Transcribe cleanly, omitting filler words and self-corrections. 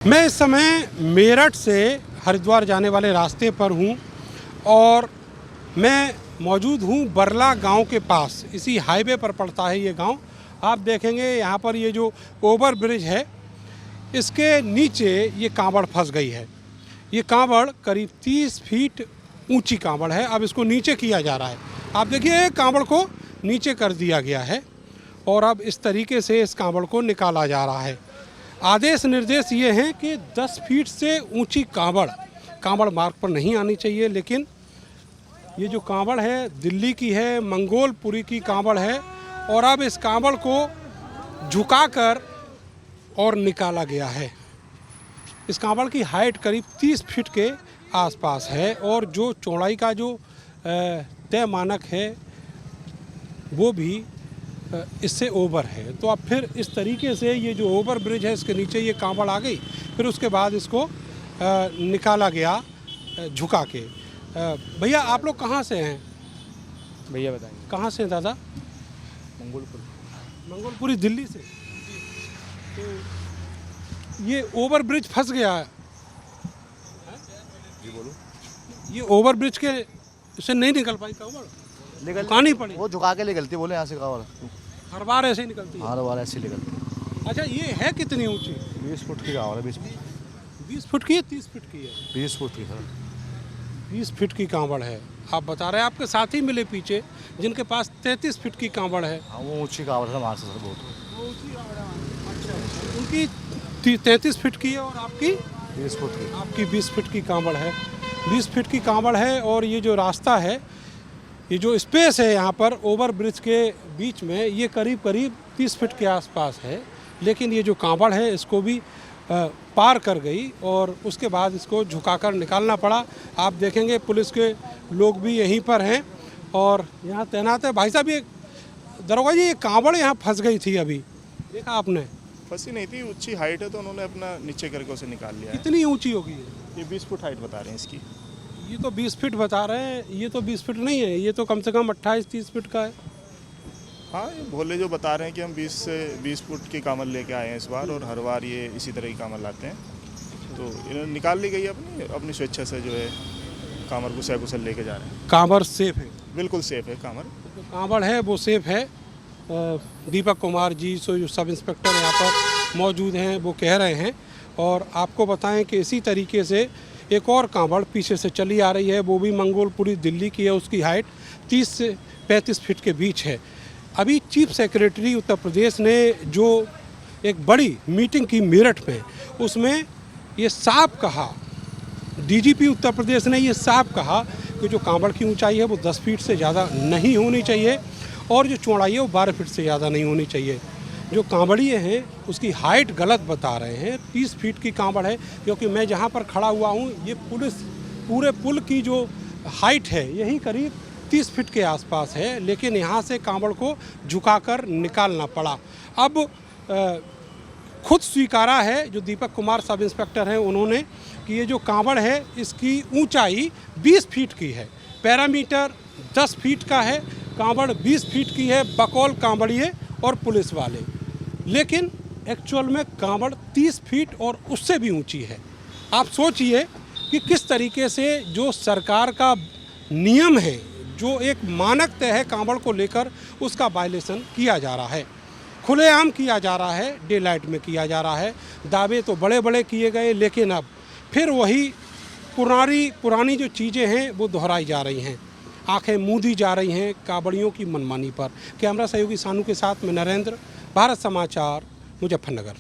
मैं इस समय मेरठ से हरिद्वार जाने वाले रास्ते पर हूँ और मैं मौजूद हूँ बरला गांव के पास। इसी हाईवे पर पड़ता है ये गांव। आप देखेंगे यहाँ पर ये जो ओवर ब्रिज है इसके नीचे ये कांवड़ फंस गई है। ये कांवड़ करीब 30 फीट ऊंची कांवड़ है। अब इसको नीचे किया जा रहा है। आप देखिए कांवड़ को नीचे कर दिया गया है और अब इस तरीके से इस कांवड़ को निकाला जा रहा है। आदेश निर्देश ये हैं कि 10 फीट से ऊंची कांवड़ मार्ग पर नहीं आनी चाहिए, लेकिन ये जो कांवड़ है दिल्ली की है, मंगोलपुरी की कांवड़ है और अब इस कांवड़ को झुकाकर और निकाला गया है। इस कांवड़ की हाइट करीब 30 फीट के आसपास है और जो चौड़ाई का जो तय मानक है वो भी इससे ओवर है। तो अब फिर इस तरीके से ये जो ओवर ब्रिज है इसके नीचे ये कांवड़ आ गई, फिर उसके बाद इसको निकाला गया झुका के। भैया आप लोग कहाँ से हैं? भैया बताइए। कहाँ से हैं दादा? मंगोलपुरी दिल्ली से। तो ये ओवर ब्रिज फंस गया है जी, बोलो। ये ओवर ब्रिज के से नहीं निकल पाई कांवड़, निकालनी पड़ी। वो झुका के निकलती, बोले यहाँ से कांवड़ हर बार ऐसे ही निकलती है। हर बार ऐसे निकलती। अच्छा, ये है कितनी ऊंची? 20 फुट की कांवड़ है। 20 फुट की है, 30 फीट की है? 20 फुट की सर। 20 फीट की कांवड़ है। आप बता रहे हैं आपके साथी मिले पीछे जिनके पास 33 फीट की कांवड़ है। हाँ, वो ऊंची कांवड़ है हमारे से सर बहुत। अच्छा, उनकी 33 फीट की है और आपकी 20 फुट की। आपकी 20 फीट की कांवड़ है। 20 फीट की कांवड़ है और ये जो रास्ता है, ये जो स्पेस है यहाँ पर ओवर ब्रिज के बीच में, ये करीब 30 फीट के आसपास है। लेकिन ये जो कांवड़ है इसको भी पार कर गई और उसके बाद इसको झुकाकर निकालना पड़ा। आप देखेंगे पुलिस के लोग भी यहीं पर हैं और यहाँ तैनात है। भाई साहब, ये दरोगा जी, ये कांवड़ यहाँ फंस गई थी, अभी देखा आपने? फंसी नहीं थी, ऊंची हाइट है तो उन्होंने अपना नीचे करके उसे निकाल लिया है। कितनी ऊंची होगी ये 20 फुट हाइट बता रहे हैं इसकी। ये तो 20 फीट बता रहे हैं, ये तो 20 फीट नहीं है, ये तो कम से कम 28-30 फीट का है। हाँ, ये भोले जो बता रहे हैं कि हम 20 से 20 फुट की कांवड़ लेके आए हैं इस बार, और हर बार ये इसी तरह की कांवड़ लाते हैं। तो इन्होंने निकाल ली गई अपनी स्वेच्छा से, जो है कांवड़ को सकुशल लेके जा रहे हैं। कांवड़ सेफ है? बिल्कुल सेफ है कांवड़। जो कांवड़ है वो सेफ है। दीपक कुमार जी जो सब इंस्पेक्टर यहाँ पर मौजूद हैं वो कह रहे हैं। और आपको बताएं कि इसी तरीके से एक और कांवड़ पीछे से चली आ रही है, वो भी मंगोलपुरी दिल्ली की है। उसकी हाइट 30 से 35 फीट के बीच है। अभी चीफ सेक्रेटरी उत्तर प्रदेश ने जो एक बड़ी मीटिंग की मेरठ में, उसमें ये साफ कहा, डीजीपी उत्तर प्रदेश ने ये साफ कहा कि जो कांवड़ की ऊंचाई है वो 10 फीट से ज़्यादा नहीं होनी चाहिए और जो चौड़ाई है वो 12 फीट से ज़्यादा नहीं होनी चाहिए। जो कांवड़िए हैं उसकी हाइट गलत बता रहे हैं, 30 फीट की कांवड़ है। क्योंकि मैं जहाँ पर खड़ा हुआ हूँ, ये पूरे पुल की जो हाइट है यही करीब 30 फीट के आसपास है, लेकिन यहाँ से कांवड़ को झुकाकर निकालना पड़ा। अब खुद स्वीकारा है जो दीपक कुमार सब इंस्पेक्टर हैं उन्होंने, कि ये जो कांवड़ है इसकी ऊंचाई 20 फीट की है, पैरामीटर 10 फीट का है, कांवड़ 20 फीट की है, बकौल कांवड़िए और पुलिस वाले। लेकिन एक्चुअल में कांवड़ 30 फीट और उससे भी ऊंची है। आप सोचिए कि किस तरीके से जो सरकार का नियम है, जो एक मानक तय है कांवड़ को लेकर, उसका वायलेशन किया जा रहा है, खुलेआम किया जा रहा है, डे लाइट में किया जा रहा है। दावे तो बड़े बड़े किए गए, लेकिन अब फिर वही पुरानी जो चीज़ें हैं वो दोहराई जा रही हैं, आंखें मूंदी जा रही हैं कांवड़ियों की मनमानी पर। कैमरा सहयोगी सानू के साथ में नरेंद्र, भारत समाचार, मुजफ्फरनगर।